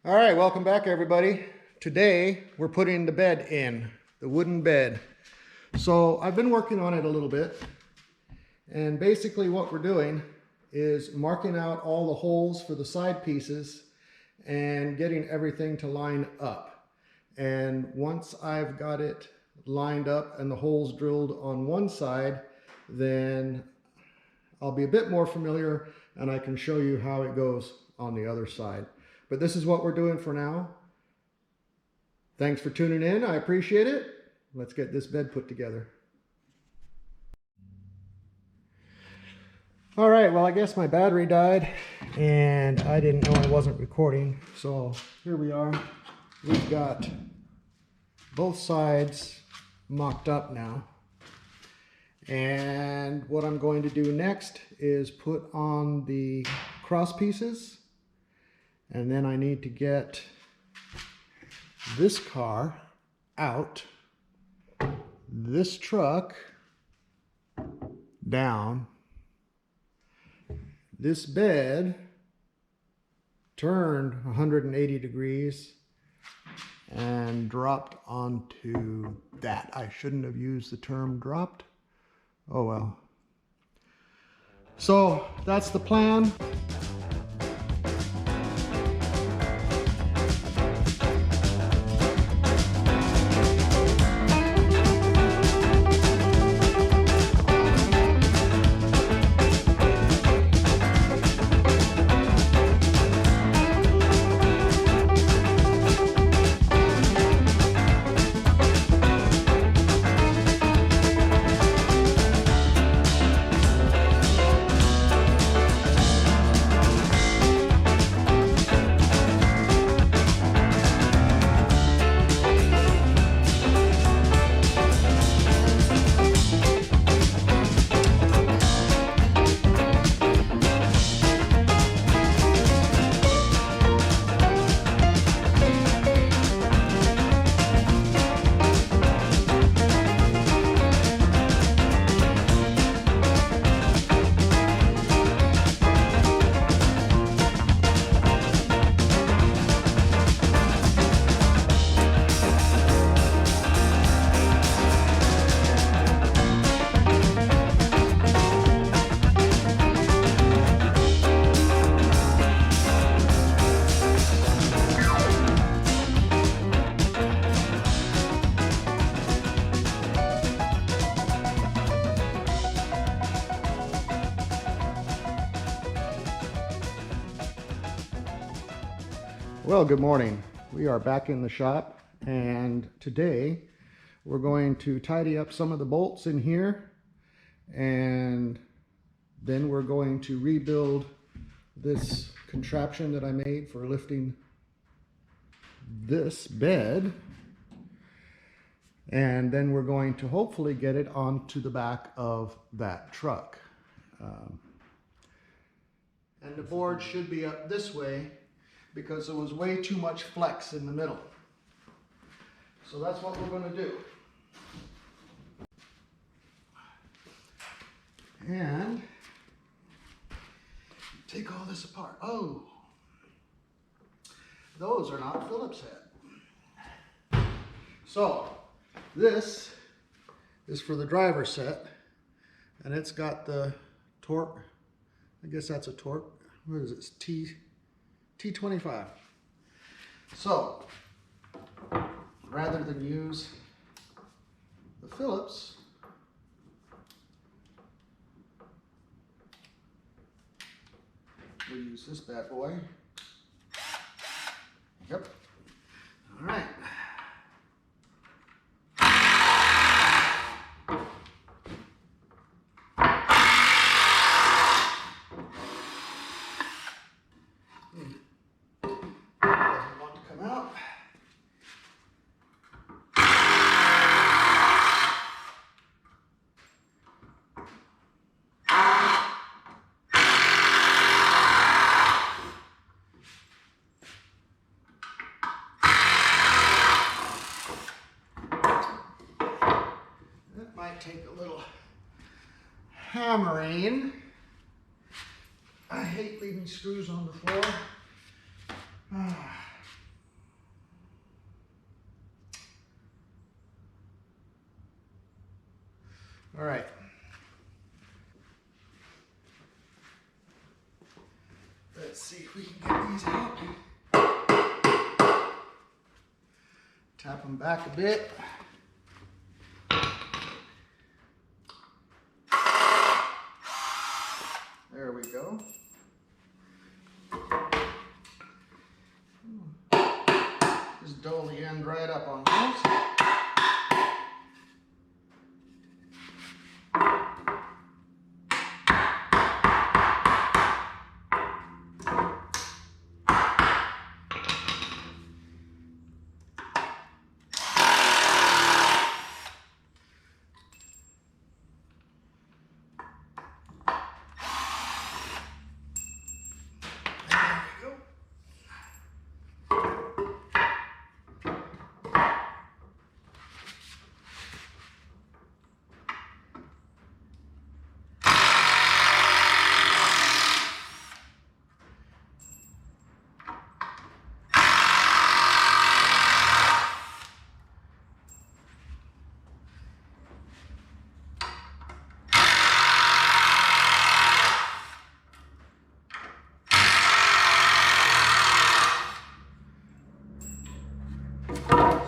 All right, welcome back everybody. Today we're putting the bed in, the wooden bed. So I've been working on it a little bit, and basically what we're doing is marking out all the holes for the side pieces and getting everything to line up. And once I've got it lined up and the holes drilled on one side, then I'll be a bit more familiar and I can show you how it goes on the other side. But this is what we're doing for now. Thanks for tuning in. I appreciate it. Let's get this bed put together. All right, well, I guess my battery died and I didn't know I wasn't recording. So here we are. We've got both sides mocked up now. And what I'm going to do next is put on the cross pieces. And then I need to get this car out, this truck down, this bed turned 180 degrees and dropped onto that. I shouldn't have used the term dropped. Oh well. So that's the plan. Well, good morning. We are back in the shop, and today we're going to tidy up some of the bolts in here, and then we're going to rebuild this contraption that I made for lifting this bed, and then we're going to hopefully get it onto the back of that truck. And the board should be up this way, because there was way too much flex in the middle. So that's what we're going to do. And take all this apart. Oh, those are not Phillips head. So this is for the driver set, and it's got the torque. I guess that's a torque. What is it? T25. So rather than use the Phillips, we'll use this bad boy. Yep. All right. Take a little hammering. I hate leaving screws on the floor. All right. Let's see if we can get these out. Tap them back a bit. There we go. Just dole the end right up on those.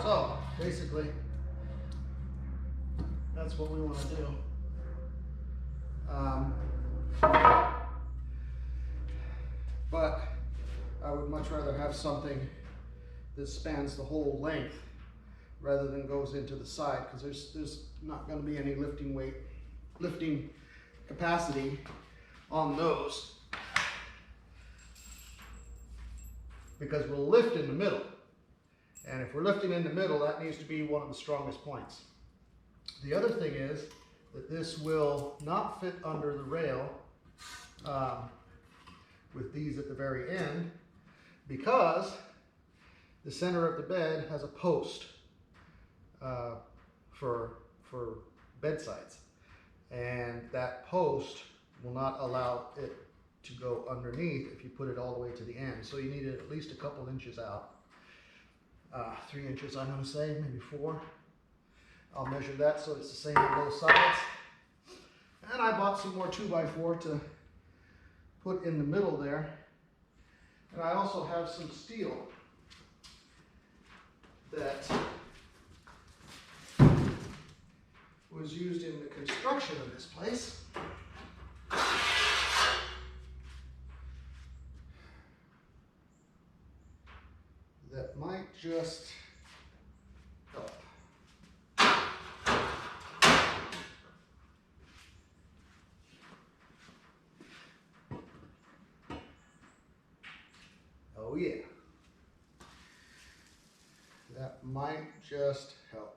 So basically, that's what we want to do. But I would much rather have something that spans the whole length rather than goes into the side, because there's not going to be any lifting capacity on those, because we'll lift in the middle. And if we're lifting in the middle, that needs to be one of the strongest points. The other thing is that this will not fit under the rail with these at the very end, because the center of the bed has a post for bedsides, and that post will not allow it to go underneath if you put it all the way to the end. So you need it at least a couple inches out. 3 inches, I'm going to say, maybe 4. I'll measure that so it's the same on both sides. And I bought some more 2x4 to put in the middle there. And I also have some steel that was used in the construction of this place. That might just help. Oh yeah. That might just help.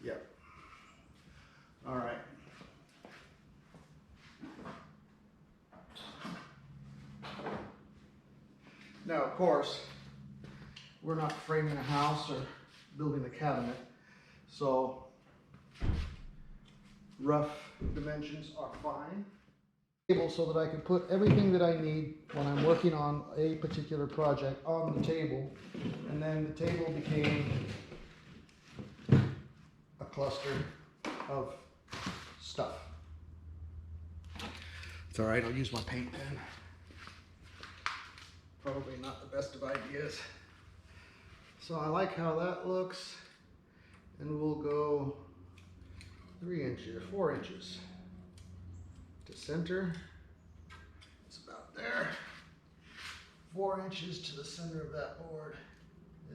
Yep. All right. Now, of course, we're not framing a house or building a cabinet, so rough dimensions are fine. So that I can put everything that I need when I'm working on a particular project on the table, and then the table became a cluster of stuff. It's all right, I'll use my paint pen. Probably not the best of ideas. So I like how that looks, and we'll go 3 inches, 4 inches to center. It's about there. 4 inches to the center of that board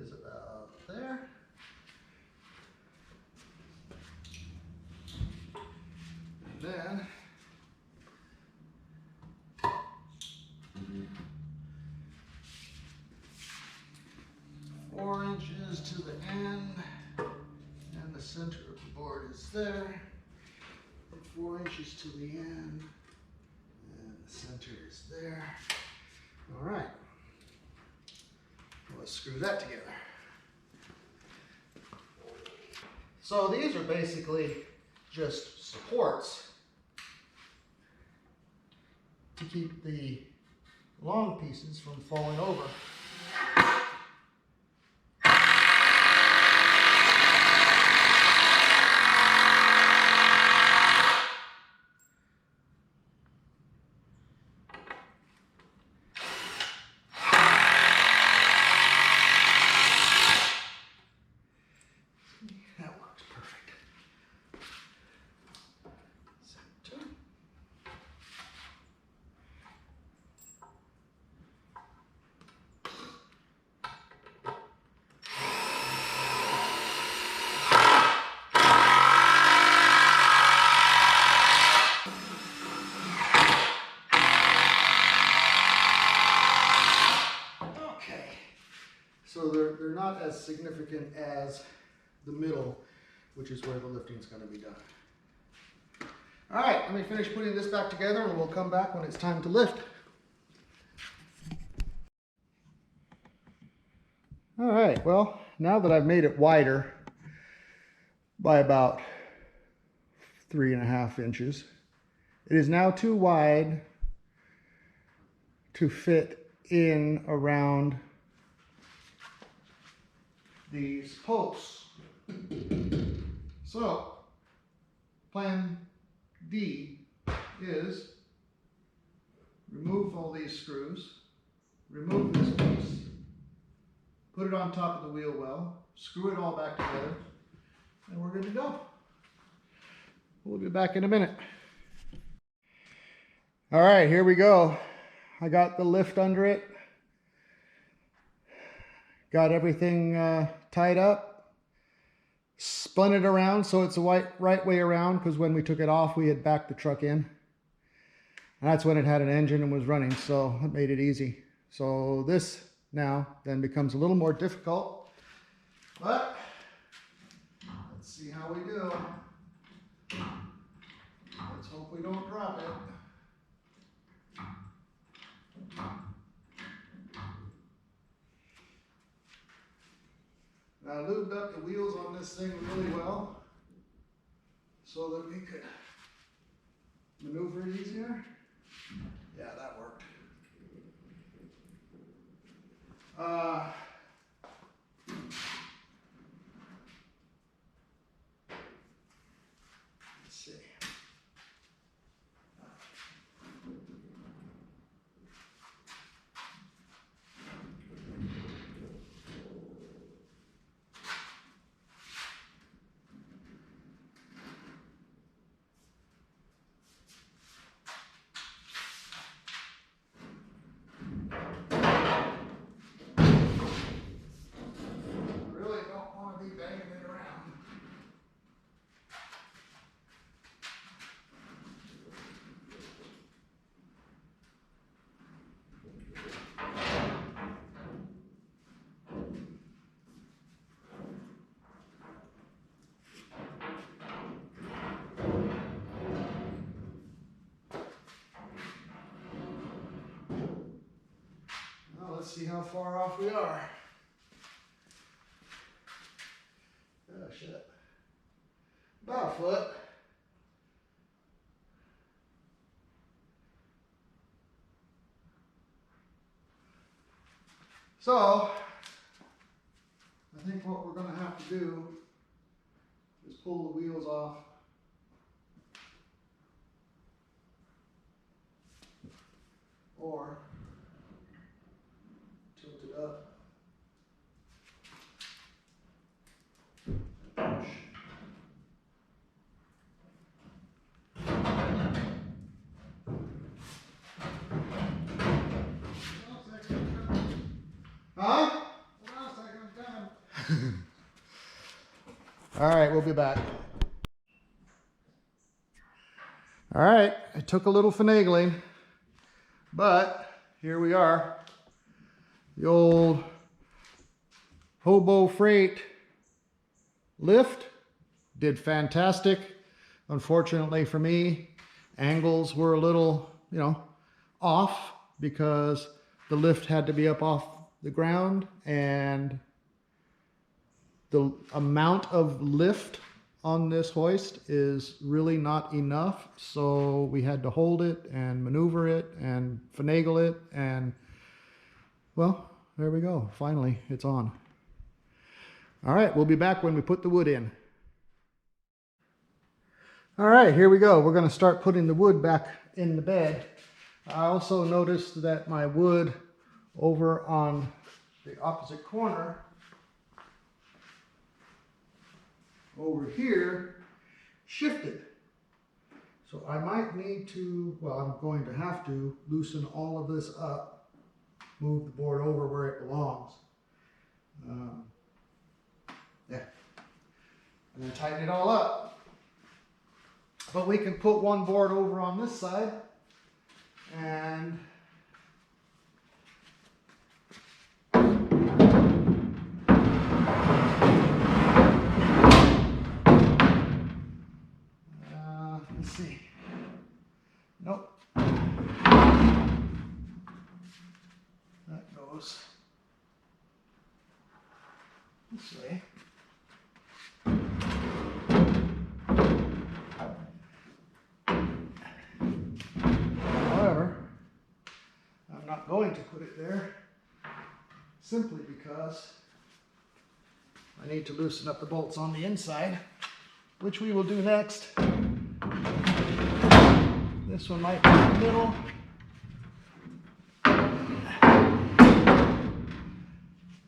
is about there. And then four inches to the end, and the center of the board is there. And 4 inches to the end, and the center is there. All right, let's screw that together. So these are basically just supports to keep the long pieces from falling over. That works perfect. Center. Okay, so they're not as significant as the middle, which is where the lifting is going to be done. All right, let me finish putting this back together and we'll come back when it's time to lift. All right, well, now that I've made it wider by about 3.5 inches, it is now too wide to fit in around these posts. So, plan D is remove all these screws, remove this piece, put it on top of the wheel well, screw it all back together, and we're good to go. We'll be back in a minute. All right, here we go. I got the lift under it. Got everything tied up. Spun it around so it's the right way around, because when we took it off, we had backed the truck in. And that's when it had an engine and was running, so it made it easy. So this now then becomes a little more difficult, but let's see how we do. Let's hope we don't drop it. I lubed up the wheels on this thing really well so that we could maneuver it easier. Yeah, that worked. Let's see. Let's see how far off we are. Oh, shit. About a foot. So, I think what we're going to have to do is pull the wheels off. Or tilt it up. And push. Huh? All right, we'll be back. All right, it took a little finagling, but here we are. The old hobo freight lift did fantastic. Unfortunately for me, angles were a little, off because the lift had to be up off the ground, and the amount of lift on this hoist is really not enough, so we had to hold it and maneuver it and finagle it, and well, there we go. Finally, it's on. All right, we'll be back when we put the wood in. All right, here we go. We're going to start putting the wood back in the bed. I also noticed that my wood over on the opposite corner over here shifted. So I might need to, well, I'm going to have to loosen all of this up, move the board over where it belongs. Yeah, and then tighten it all up. But we can put one board over on this side and let's see. Nope. That goes this way. However, I'm not going to put it there simply because I need to loosen up the bolts on the inside, which we will do next. This one might be in the middle.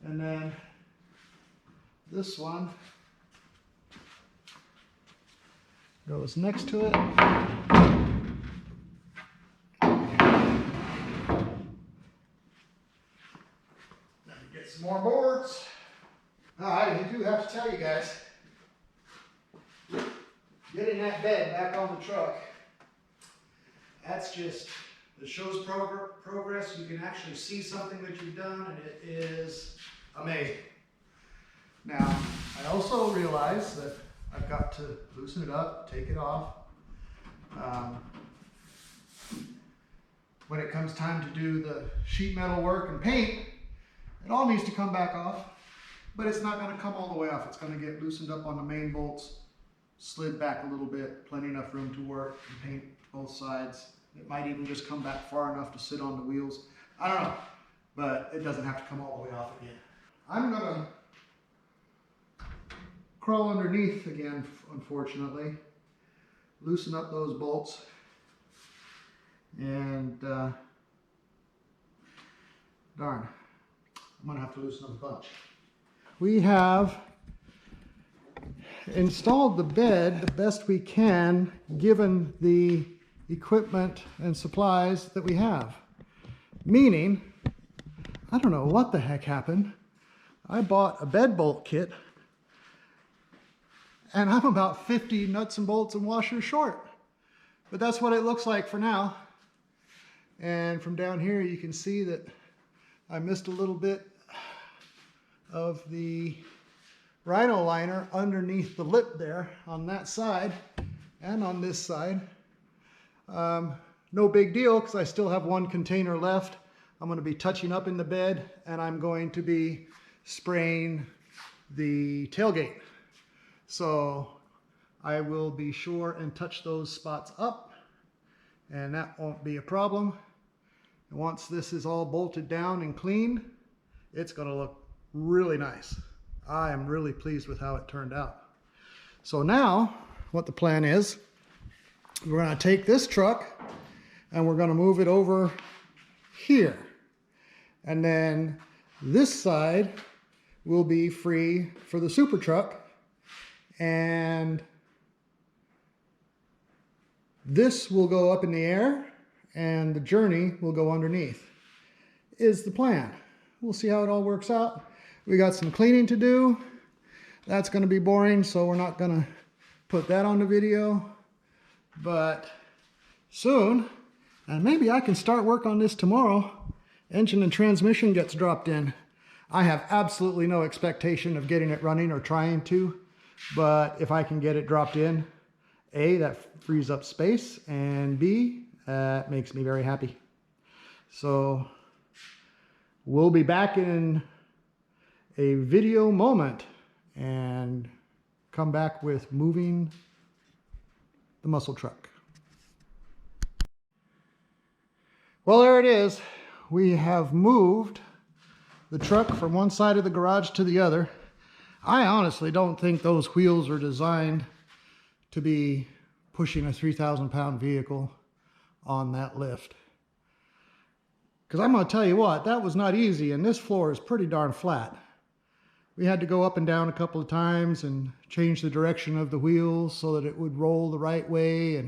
And then this one goes next to it. Get some more boards. I do have to tell you guys, getting that bed back on the truck, that's just, it shows progress. You can actually see something that you've done, and it is amazing. Now, I also realize that I've got to loosen it up, take it off. When it comes time to do the sheet metal work and paint, it all needs to come back off, but it's not going to come all the way off. It's going to get loosened up on the main bolts, slid back a little bit, plenty enough room to work and paint both sides. It might even just come back far enough to sit on the wheels. I don't know, but it doesn't have to come all the way off again. I'm going to crawl underneath again, unfortunately, loosen up those bolts, and darn, I'm going to have to loosen up a bunch. We have installed the bed the best we can given the equipment and supplies that we have. Meaning, I don't know what the heck happened. I bought a bed bolt kit and I'm about 50 nuts and bolts and washers short. But that's what it looks like for now. And from down here you can see that I missed a little bit of the rhino liner underneath the lip there on that side and on this side. No big deal, because I still have one container left. I'm going to be touching up in the bed, and I'm going to be spraying the tailgate. So I will be sure and touch those spots up, and that won't be a problem. And once this is all bolted down and cleaned, it's going to look really nice. I am really pleased with how it turned out. So now what the plan is, we're going to take this truck and we're going to move it over here. And then this side will be free for the super truck. And this will go up in the air and the journey will go underneath, is the plan. We'll see how it all works out. We got some cleaning to do. That's going to be boring, so we're not going to put that on the video. But soon, and maybe I can start work on this tomorrow, engine and transmission gets dropped in. I have absolutely no expectation of getting it running or trying to, but if I can get it dropped in, A, that frees up space, and B, that makes me very happy. So we'll be back in a video moment, and come back with moving the muscle truck. Well, there it is. We have moved the truck from one side of the garage to the other. I honestly don't think those wheels are designed to be pushing a 3,000-pound vehicle on that lift. Because I'm going to tell you what, that was not easy, and this floor is pretty darn flat. We had to go up and down a couple of times and change the direction of the wheels so that it would roll the right way,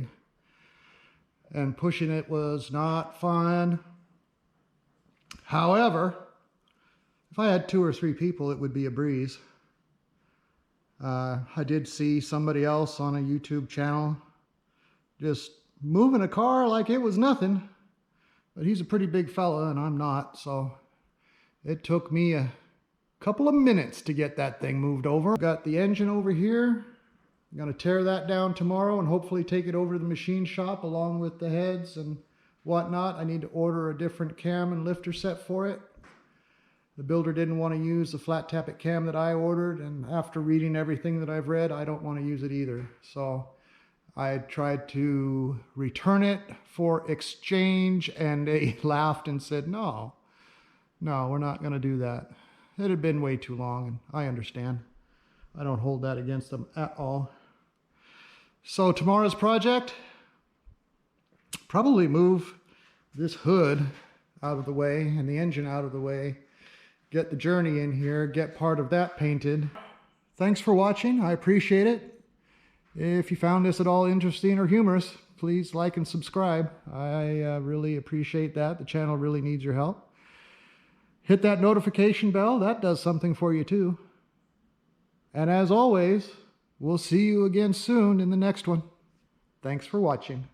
and pushing it was not fun. However, if I had 2 or 3 people, it would be a breeze. I did see somebody else on a YouTube channel just moving a car like it was nothing, but he's a pretty big fella and I'm not, so it took me a couple of minutes to get that thing moved over. Got the engine over here. I'm going to tear that down tomorrow and hopefully take it over to the machine shop along with the heads and whatnot. I need to order a different cam and lifter set for it. The builder didn't want to use the flat tappet cam that I ordered, and after reading everything that I've read, I don't want to use it either. So I tried to return it for exchange, and they laughed and said, no, we're not going to do that. It had been way too long, and I understand. I don't hold that against them at all. So tomorrow's project, probably move this hood out of the way and the engine out of the way, get the Journey in here, get part of that painted. Thanks for watching. I appreciate it. If you found this at all interesting or humorous, please like and subscribe. I really appreciate that. The channel really needs your help. Hit that notification bell. That does something for you too. And as always, we'll see you again soon in the next one. Thanks for watching.